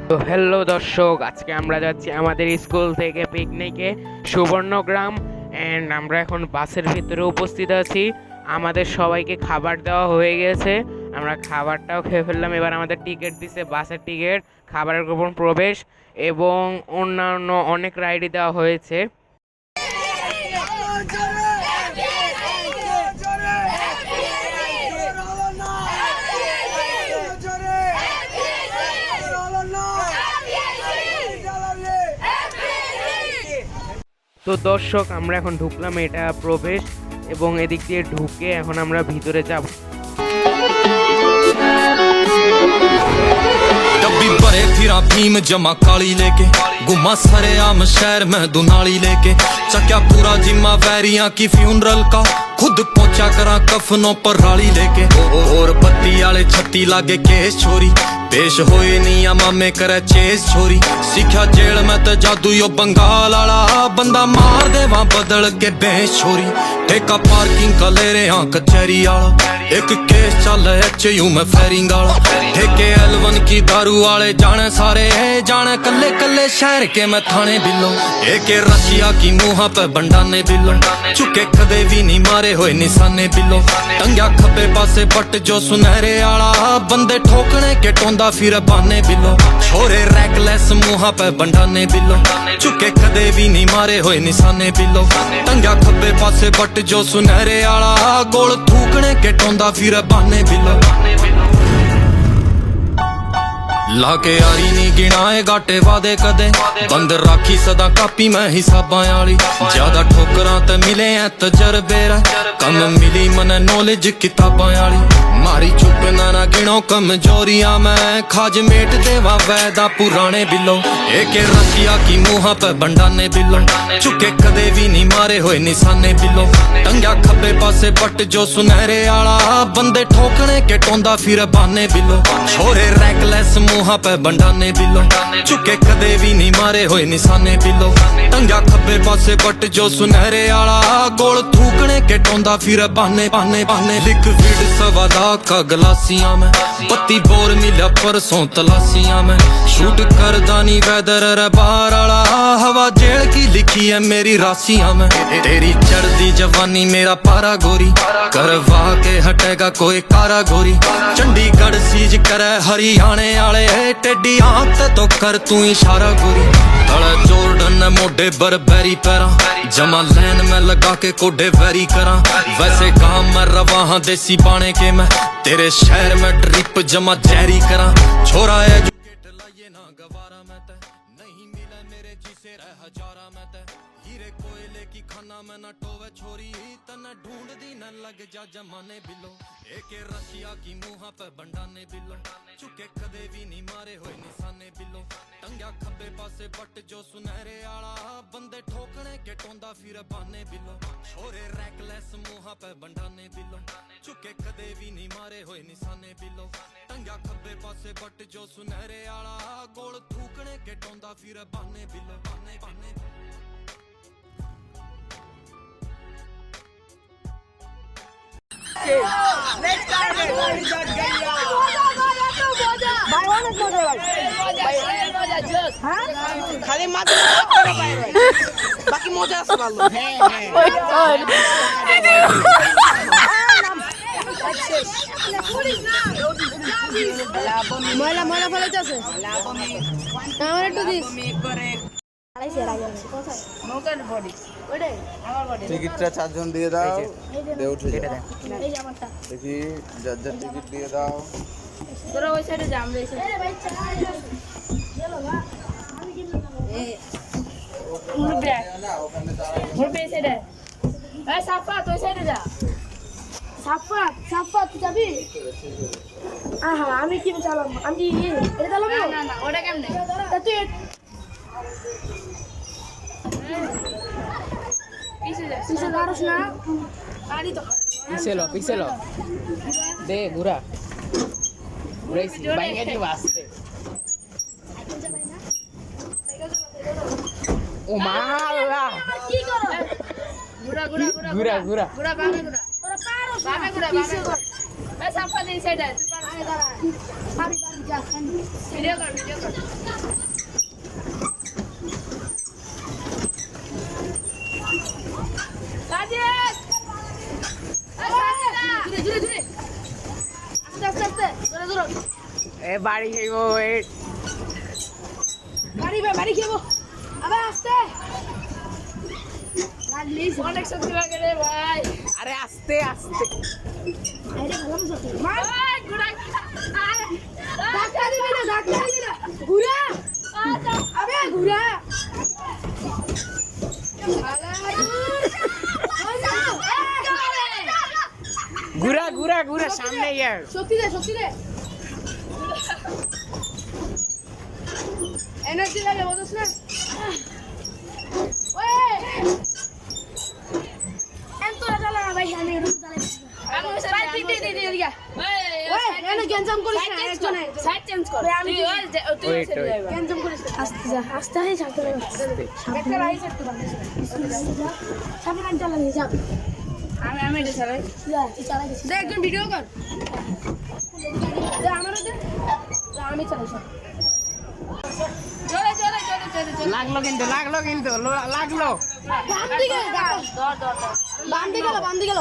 তো হ্যালো দর্শক, আজকে আমরা যাচ্ছি আমাদের স্কুল থেকে পিকনিকে সুবর্ণগ্রাম। অ্যান্ড আমরা এখন বাসের ভিতরে উপস্থিত আছি। আমাদের সবাইকে খাবার দেওয়া হয়ে গেছে, আমরা খাবারটাও খেয়ে ফেললাম। এবার আমাদের টিকিট দিছে, বাসের টিকিট, খাবারের গোপন প্রবেশ এবং অন্যান্য অনেক রাইডই দেওয়া হয়েছে। তো দর্শক, আমরা এখন ঢুকলাম, এটা প্রবেশ, এবং এদিক দিয়ে ঢুকে এখন আমরা ভিতরে যাব। डब्बी भरे फिरा भीम जमा काली लेके गुमा सरे आम शहर में दुनाली लेके चक्या पूरा जिम्मा वैरियां की फ्यूनरल का खुद पहुंचा करा कफनों पर राली लेके और बत्ती आले छत्ती लागे केस छोरी पेश होए निया मामे करे चेस छोरी सीखा जेल में तो जादू यो बंगाल आला बंदा मार दे वहां बदल के बेस छोरी ठेका पार्किंग का ले रहे हाँ कचहरी आला एक केस चल एचयू में फेरिंग आला ठेके L1 की दारू वाले जाने सारे जाने कल्ले कल्ले शहर के मैं थाने बिलो एक रशिया की मुहा पे बंडाने बिलो चुके कदे भी नहीं मारे होए निशाने बिलो टंग्या खब्बे पासे बट जो सुनहरे आला बंदे ठोकने के टोंदा फिर बाने बिलो छोरे रैकलेस मुहा पे बंडाने बिलो चुके कदे भी नहीं मारे होए निशाने बिलो टंग्या खब्बे पासे बट जो सुनहरे आला गोल थूकने के टोंदा फिर बाने बिलो लाके यारी नी गिनाए घाटे वादे कदे बंद राखी सदा कापी मैं हिसाबां आली ज्यादा ठोकरां ते मिले हैं तजर्बे रा कम मिली मने नॉलेज किताबां आली मारी चुप ना गिनो कमजोरियां मैं खाज मेट देवा वैदा पुराने बिलो एक रशिया की मुहा पे बंडाने बिलो चुके कदे भी नहीं मारे होए निशाने बिलो टंग्या खब्बे पासे बट जो सुनहरे आला बंदे ठोकने के टोंदा फिर बाने बिलो छोरे रैकलेस मुहा पे बंडाने बिलो चुके कदे भी नहीं मारे होए निशाने बिलो टंग्या खब्बे पासे बट जो सुनहरे आला गोल थूकने के टोंदा फिर बाने बाने बाने लिक्विड सवादा का गलासियां में पत्ती बोर मिला परसों तलाशियां में शूट कर दानी वेदर रे बाहर आला हवा जेल की लिखी है मेरी राशियां में तेरी चढ़दी जवानी मेरा पारा गोरी करवा के हटेगा कोई कारा गोरी चंडीगढ़ सीज करे हरियाणे आले टेडी आंख तो कर तू इशारा गोरी तड़ा जोर्डन मोडे बरबेरी पैरा जमा लैन में लगा के कोडे वेरी करा वैसे काम में रवा हाँ देसी बाणे के मैं तेरे शहर में ड्रिप जमा जहरी करा छोरा है जो लाइए ना गवारा मैं ते नहीं मिला मेरे जिसे रह हजारा मैं ते हीरे कोयले की खाना में ना टोवे छोरी तने ढूंढ दी न लग जा जमाने बिलो एक रशिया की मुहा पे बंडाने बिलो चुके कदे भी नहीं मारे होए निशाने बिलो टंग्या खब्बे पासे बट जो सुनहरे आला बंदे ठोकने के टोंदा फिर बाने बिलो छोरे रैकलेस मुहा पे बंडाने बिलो चुके कदे भी नहीं मारे होए निशाने बिलो टंग्या खब्बे पासे बट जो सुनहरे आला गोल थूकने के टोंदा फिर बाने बिलो बाने बाने Next target. Buy one and one. खाली मात्र बाकी मोजा सवाल मोला मोला फले जासे আমার একটু দিস টিকিটটা চারজন দিয়ে দাও দে উঠে যা দেখি যার যার টিকিট দিয়ে দাও তোরা ওই সাইডে যা আমরা এই সাইডে মুরবে সাইডে এই সাফা তুই সাইডে যা সাফা সাফা তুই যাবি আহা আমি কি চালাম আমি এটা চালাবো না না না ওটা কেমনে তা তুই পিছে দাঁড়াস না গাড়ি তো পিছেলো দে ঘুরা ঘুরাইছি বাইঙ্গা দি বাসতে ও মালা কি করো ঘুরা ঘুরা ঘুরা ঘুরা ঘুরা ঘুরা বামে ঘুরা তোরা পারো বামে ঘুরা বামে ঘুরা এই সাফা দিন সাইডে তুই পারো আরে দাঁড়া বাড়ি বাড়ি যা ভিডিও কর সাজিদ জুড়ে জুড়ে জুড়ে আস্তে আস্তে আস্তে ধরে ধরো এ বাড়ি খাইবো ওয়েট বাড়ি খেবো আবার আস্তে লাগলিস অনেক শক্তি লাগে রে ভাই আরে আস্তে আস্তে আরে ভালো মতো মার ভাই ঘোড়া ধাক্কা দিবি না ঘুরা আবে ঘুরা ঘুরা ঘুরা ঘুরা সামনে ইয়ার সত্যি দে এনার্জি লাগে বুঝছ না ওয়ে এন্তো চালা না ভাই আমি রুম চালাই ভাই দিদি দিগা ওয়ে এনে গেঞ্জাম করিস না একজনে সাইড চেঞ্জ কর আমি তুই Wait, সেটা wait. যাইবা গেঞ্জাম করিস আস্তে যা আস্তে হে সাথে একটা রাইস একটু বানিস সামনে কান চালা নিয়ে যা আমি এটা চালাই যা তুই চালাই দে একজন ভিডিও কর দে আমারও দে আমি চালাই সব জোরে লাগলো কিন্তু লাগলো বাম দিকে বাম দিকে গেল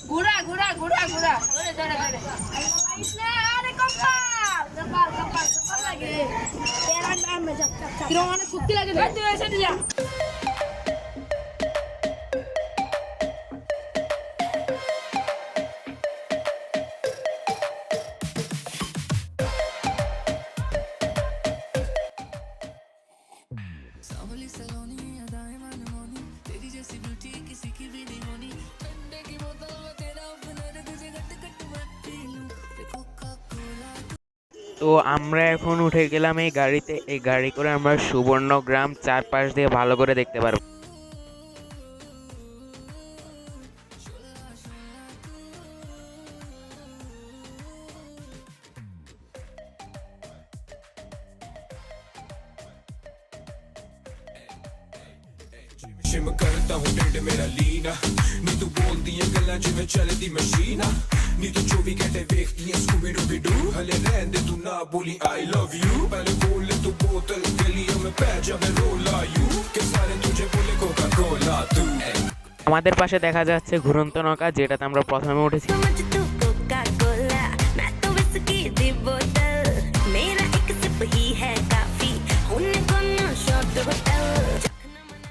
ঘোড়া জোরে আরে কপাল লাগে তেরা নাম মে চাপ কিরম অনেক শক্তি লাগে রে তুই এসে যা তো আমরা এখন উঠে গেলাম এই গাড়িতে এই গাড়ি করে আমরা সুবর্ণগ্রাম চারপাশ দিয়ে ভালো করে দেখতে পারবো जिम करता हूँ टेढ़ मेरा लीना नी तू बोलती है गल्ला जिवें चलदी मशीना नी तू 24 घंटे देखती है स्कूबी डूबी डू हले रहन दे तू ना बोली आई लव यू पहले बोल ले तू बोतल गलियों में पै जावे रोला यू के सारे तुझे बोले कोका कोला तू আমাদের পাশে দেখা যাচ্ছে ঘুরন্ত নৌকা যেটাতে আমরা প্রথমে উঠেছি समझ तू कोका कोला मैं तो विस्की दी बोतल मेरा एक सिप ही है काफी होने को ना शॉट होटल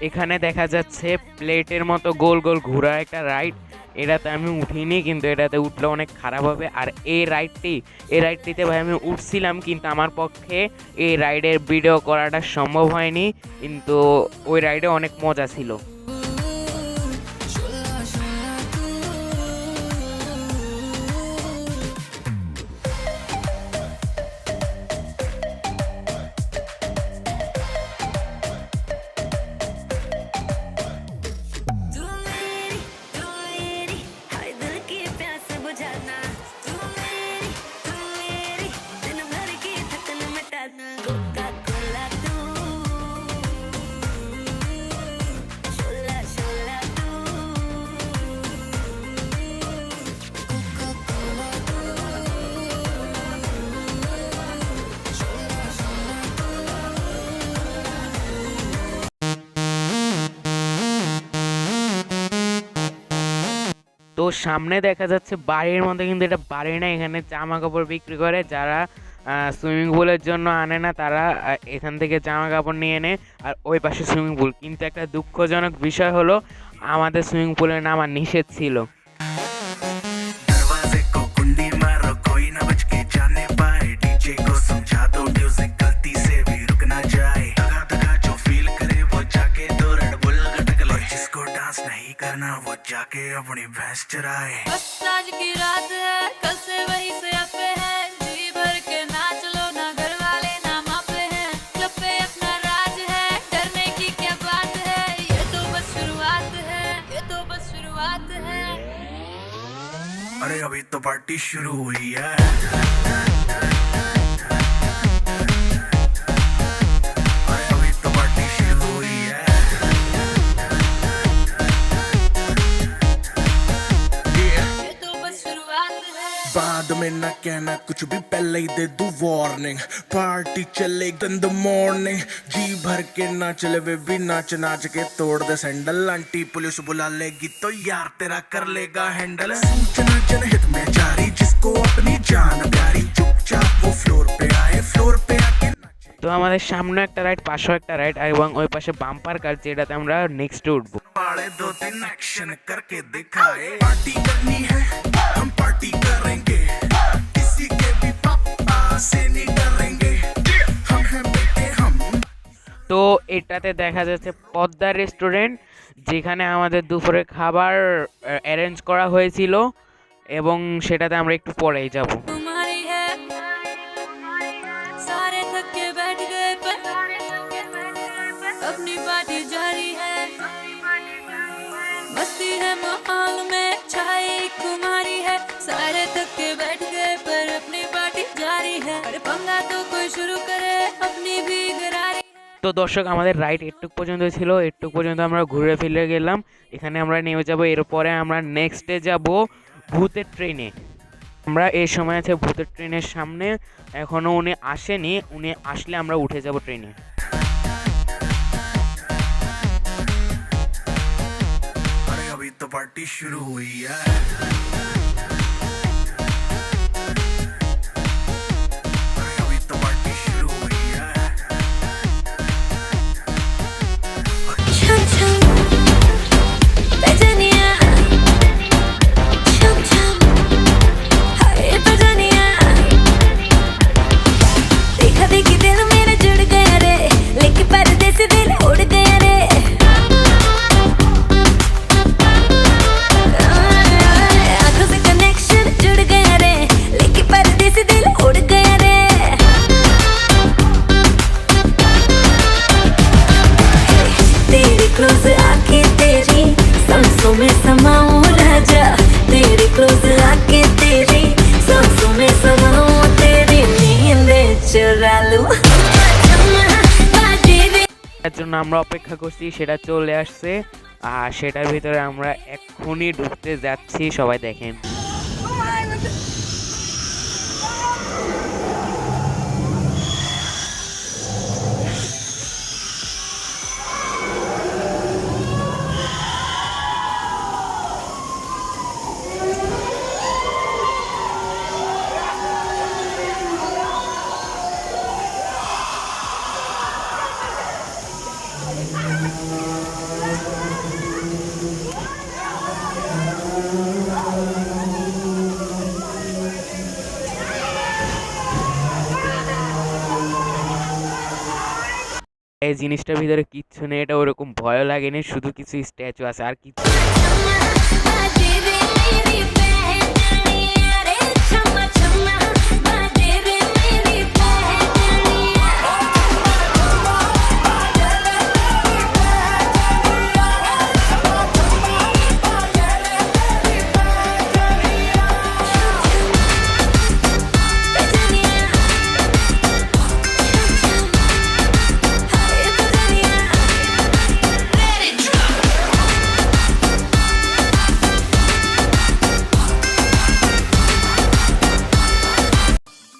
এখানে দেখা যাচ্ছে প্লেটের মতো গোল গোল ঘোরা একটা রাইড এটাতে আমি উঠিনি কিন্তু এটাতে উঠলে অনেক খারাপ হবে আর এই রাইডটিতে ভাই আমি উঠছিলাম কিন্তু আমার পক্ষে এই রাইডের ভিডিও করাটা সম্ভব হয়নি কিন্তু ওই রাইডে অনেক মজা ছিল तू मेरी हाय दिल की प्यास बुझाना तू मेरी दिन भर की थकन मिटाना कोका कोला तू शोला शोला तू कोका कोला তো সামনে দেখা যাচ্ছে বাড়ির মধ্যে কিন্তু এটা বাড়ি না এখানে জামা কাপড় বিক্রি করে যারা সুইমিং পুলের জন্য আনে না তারা এখান থেকে জামা কাপড় নিয়ে নেয় আর ওই পাশে সুইমিং পুল কিন্তু একটা দুঃখজনক বিষয় হলো আমাদের সুইমিং পুলে নামা নিষেধ ছিল दरवाजे को कुंडी मारो कोई ना बच के जाने पाए डीजे को समझा दो म्यूजिक गलती से भी रुक ना जाए दगा दगा जो फील करे वो जाके दो रेड बुल गटक ले जिसको डांस नहीं करना वो जाके अपनी भैंस चराए बस आज की रात है कल से वही से अपे है जी भर के नाच लो ना घर वाले ना मापे हैं क्लब पे अपना राज है डरने की क्या बात है ये तो बस शुरुआत है अरे अभी तो पार्टी शुरू हुई है अरे अभी तो पार्टी शुरू हुई है ये तो बस शुरुआत है बाद में न कहना कहना कुछ भी पहले ही दे दूं वार्निंग पार्टी चलेगी इन द मॉर्निंग जी भर के नाच ले बेबी नाच नाच के तोड़ दे सैंडल आंटी पुलिस बुला लेगी तो यार तेरा कर लेगा हैंडल सूचना जनहित में जारी जिसको अपनी जान प्यारी चुपचाप वो फ्लोर पे आए फ्लोर पे आके তো আমাদের সামনে একটা রাইড, পাশেও একটা রাইড, এবং ওই পাশে বাম্পার কার, যেটাতে আমরা নেক্সট উঠবো। वाले 2-3 एक्शन करके दिखाए पार्टी करनी है हम पार्टी करेंगे किसी के भी पापा से नहीं डरेंगे हम हैं बेटे हम তো এটাতে দেখা যাচ্ছে পদ্মা রেস্টুরেন্ট, যেখানে আমাদের দুপুরে খাবার অ্যারেঞ্জ করা হয়েছিল, এবং সেটাতে আমরা একটু পরেই যাব। तुम्हारी है सारे थक के बैठ गए पर अपनी पार्टी जारी है मस्ती है माहौल में छाई कुमारी है सारे थक के बैठ गए पर अपनी पार्टी जारी है अरे पंगा तो कोई शुरू करे अपनी भी गरारी। তো দর্শক, আমাদের রাইড একটু পর্যন্ত ছিল, একটু পর্যন্ত আমরা ঘুরে ফিরে গেলাম। এখানে আমরা নেমে যাব, এরপরে আমরা নেক্সটে যাব ভূতের ট্রেনে। আমরা এই সময় আছে ভূতের ট্রেনের সামনে, এখনও উনি আসেনি, উনি আসলে আমরা উঠে যাব ট্রেনে। अरे अभी तो पार्टी शुरू हुई है अरे अभी तो पार्टी शुरू हुई है छम छम बजनिया छम छम हाय बजनिया देखा देखी दिल मेरा जुड़ गया रे लेके पर्दे से दिल उड़ गया रे आंखों से कनेक्शन जुड़ गया रे लेके पर्दे से दिल उड़ गया रे तेरी क्लोज आके तेरी सांसों में समाऊं राजा तेरी क्लोज आके तेरी सांसों में समाऊं तेरी नींद चुरा लूं তার জন্য আমরা অপেক্ষা করছি, সেটা চলে আসছে, আর সেটার ভিতরে আমরা এক্ষুনি ঢুকতে যাচ্ছি, সবাই দেখেন। এই জিনিসটার ভিতরে কিচ্ছু নেই, এটা ওরকম ভয় লাগেনি, শুধু কিছু স্ট্যাচু আছে আর কিছু।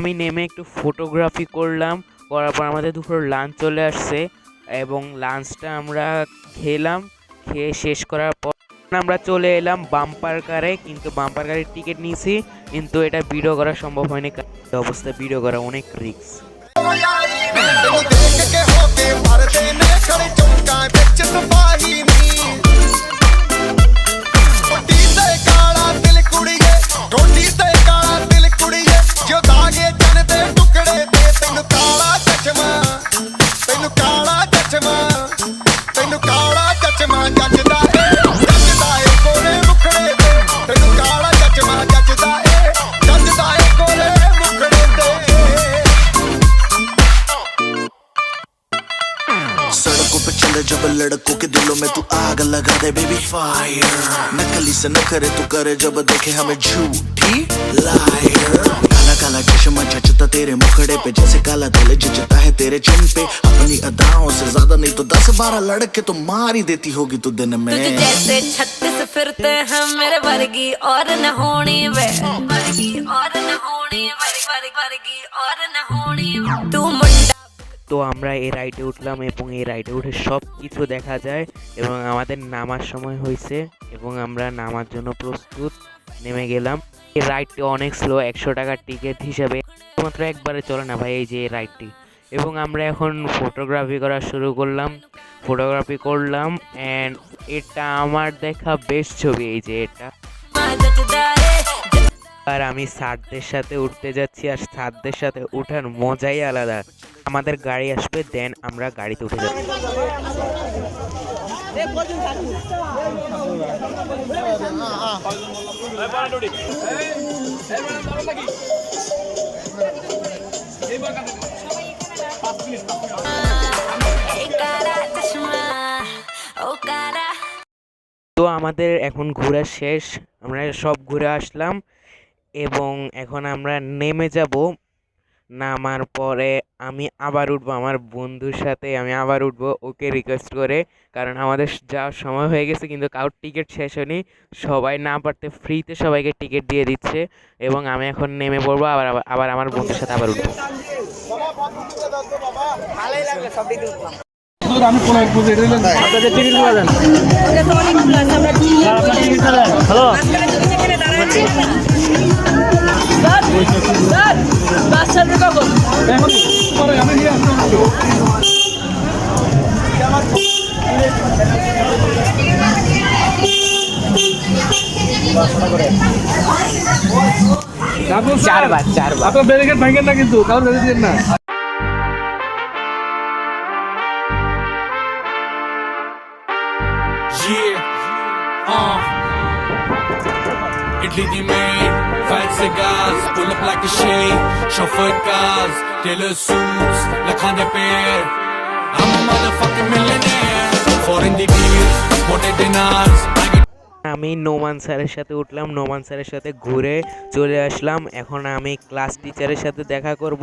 আমি নেমে একটু ফটোগ্রাফি করলাম, করার পর আমাদের দুপুর লাঞ্চ চলে আসছে, এবং লাঞ্চটা আমরা খেলাম, খেয়ে শেষ করার পর আমরা চলে এলাম বাম্পার কারে। কিন্তু বাম্পার কারের টিকিট নিয়েছি, কিন্তু এটা ভিডিও করা সম্ভব হয়নি, অবস্থা ভিডিও করা অনেক রিস্ক। सड़कों पे चले जब लड़कों के दिलों में तू आग लगा दे बेबी फायर नकली से न करे तू करे जब देखे हमें झूठी लायर काला चश्मा जचता तेरे मुखड़े पे, जैसे काला दिल जचता है तेरे चिन पे। अपनी अदाओं से ज्यादा नहीं तो 10-12 लड़के तो मार ही देती होगी तू दिन में। तुझ जैसे 36 फिरते हैं मेरे वर्गी और न होनी वे, वर्गी और न होनी, वर्गी और न होनी तू मुंडा। তো আমরা এই রাইডে উঠলাম এবং এই রাইডে উঠে সব কিছু দেখা যায় এবং আমাদের নামার সময় হয়েছে এবং আমরা নামার জন্য প্রস্তুত নেমে গেলাম। এই রাইডটি অনেক স্লো, 100 টাকার টিকিট হিসাবে মাত্র একবারে চলে না ভাই এই যে এই রাইডটি। এবং আমরা এখন ফটোগ্রাফি করা শুরু করলাম, ফটোগ্রাফি করলাম অ্যান্ড এটা আমার দেখা বেস্ট ছবি এই যে এটা। আর আমি স্যারদের সাথে উঠতে যাচ্ছি আর স্যারদের সাথে ওঠার মজাই আলাদা। আমাদের গাড়ি আসবে দেন আমরা গাড়িতে উঠে যাচ্ছি। তো আমাদের এখন ঘোরা শেষ, আমরা সব ঘুরে আসলাম এবং এখন আমরা নেমে যাব। নামার পরে আমি আবার উঠবো আমার বন্ধুর সাথে, আমি আবার উঠবো ওকে রিকোয়েস্ট করে, কারণ আমাদের যাওয়ার সময় হয়ে গেছে কিন্তু কারোর টিকিট শেষ হয়নি, সবাই না পারতে ফ্রিতে সবাইকে টিকিট দিয়ে দিচ্ছে এবং আমি এখন নেমে পড়বো আবার আবার আমার বন্ধুর সাথে আবার উঠবো। চারবার আপনার ব্যারিকেড ভাঙেন না কিন্তু কারণ ব্যারিকেড না। Italy die made, fat cigars, pull up like a shade, chauffeur cars, tailor suits, like on the pair. I'm a motherfucking millionaire, foreign the deals, motor dinars. আমি নোমান স্যারের সাথে উঠলাম, নোমান স্যারের সাথে ঘুরে চলে আসলাম। এখন আমি ক্লাস টিচারের সাথে দেখা করব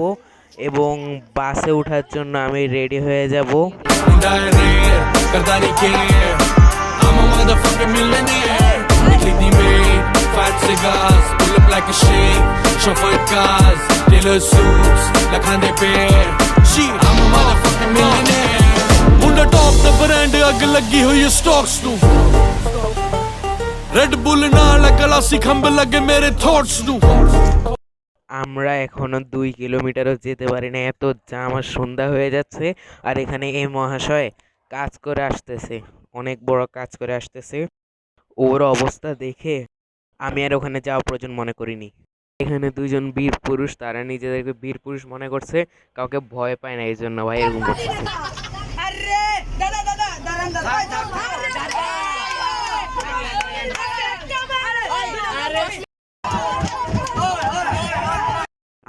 এবং বাসে ওঠার জন্য আমি রেডি হয়ে যাব। I'm a motherfucking millionaire, Italy die made, fat cigars, pull up like a shade, chauffeur cars, tailor suits, like on the pair. I'm a motherfucking millionaire. Mundo top the brand ag lagi hoyi stocks nu. Red Bull naal glassi khamb lage mere thoughts nu. আমরা এখনো 2 কিলোমিটারও যেতে পারি না, এত jam, আর সন্ধ্যা হয়ে যাচ্ছে। আর এখানে এই মহাশয় কাজ করে আসতেছে, অনেক বড় কাজ করে আসতেছে। ওর অবস্থা দেখে আমি আর ওখানে যাওয়া প্রয়োজন মনে করিনি। এখানে দুইজন বীর পুরুষ, তারা নিজেদেরকে বীর পুরুষ মনে করছে, কাউকে ভয় পায় না, এই জন্য ভাই এরকম করতেছে।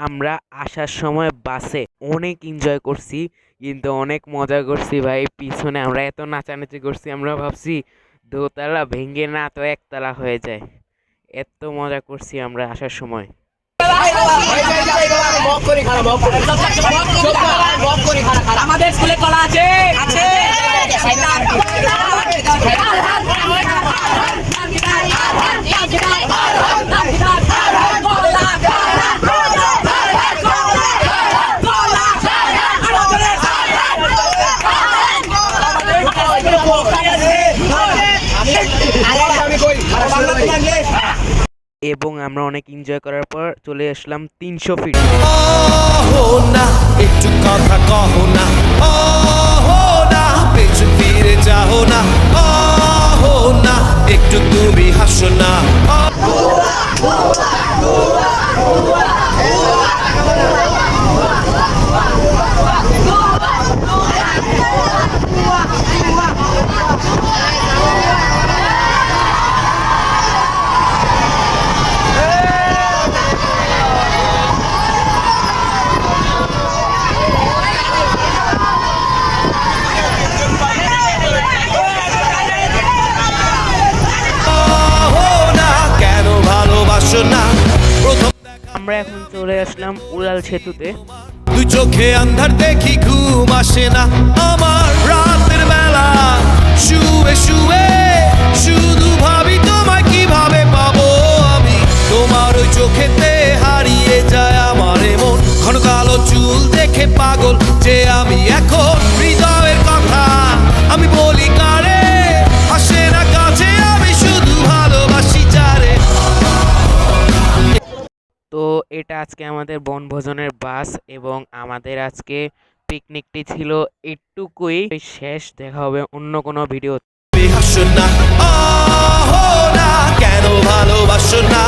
আমরা আসার সময় বাসে অনেক এনজয় করছি, কিন্তু অনেক মজা করছি ভাই। পিছনে আমরা এত নাচানাচি করছি, আমরা ভাবছি দোতলা ভেঙে না তো একতলা হয়ে যায়, এত মজা করছি আমরা আসার সময়। আমাদের স্কুলে কলা আছে এবং আমরা অনেক এনজয় করার পর চলে আসলাম 300 ফিট। না একটু কথা কহো না, না পেছন ফিরে যাও না, না একটু তুমি হাসো না। আমরা এখন চলে আসলাম উড়াল সেতুতে। তুই চোখে আন্ধার দেখি ঘুম আসে না আমার রাতের বেলা, শুয়ে শুয়ে শুধু ভাবি তোমায় কিভাবে পাবো আমি, তোমার ওই চোখেতে হারিয়ে যায় আমার মন, ঘন কালো চুল দেখে পাগল যে আমি এখন, হৃদয়ের কথা আমি বলি কারে, আসে না কাছে আমি শুধু ভালোবাসি যারে। তো এটা আজকে আমাদের বনভোজনের বাস এবং আমাদের আজকে পিকনিকটি ছিল এটুকুই শেষ। দেখা হবে অন্য কোনো ভিডিও। হাসো না, না কেন ভালোবাসো না।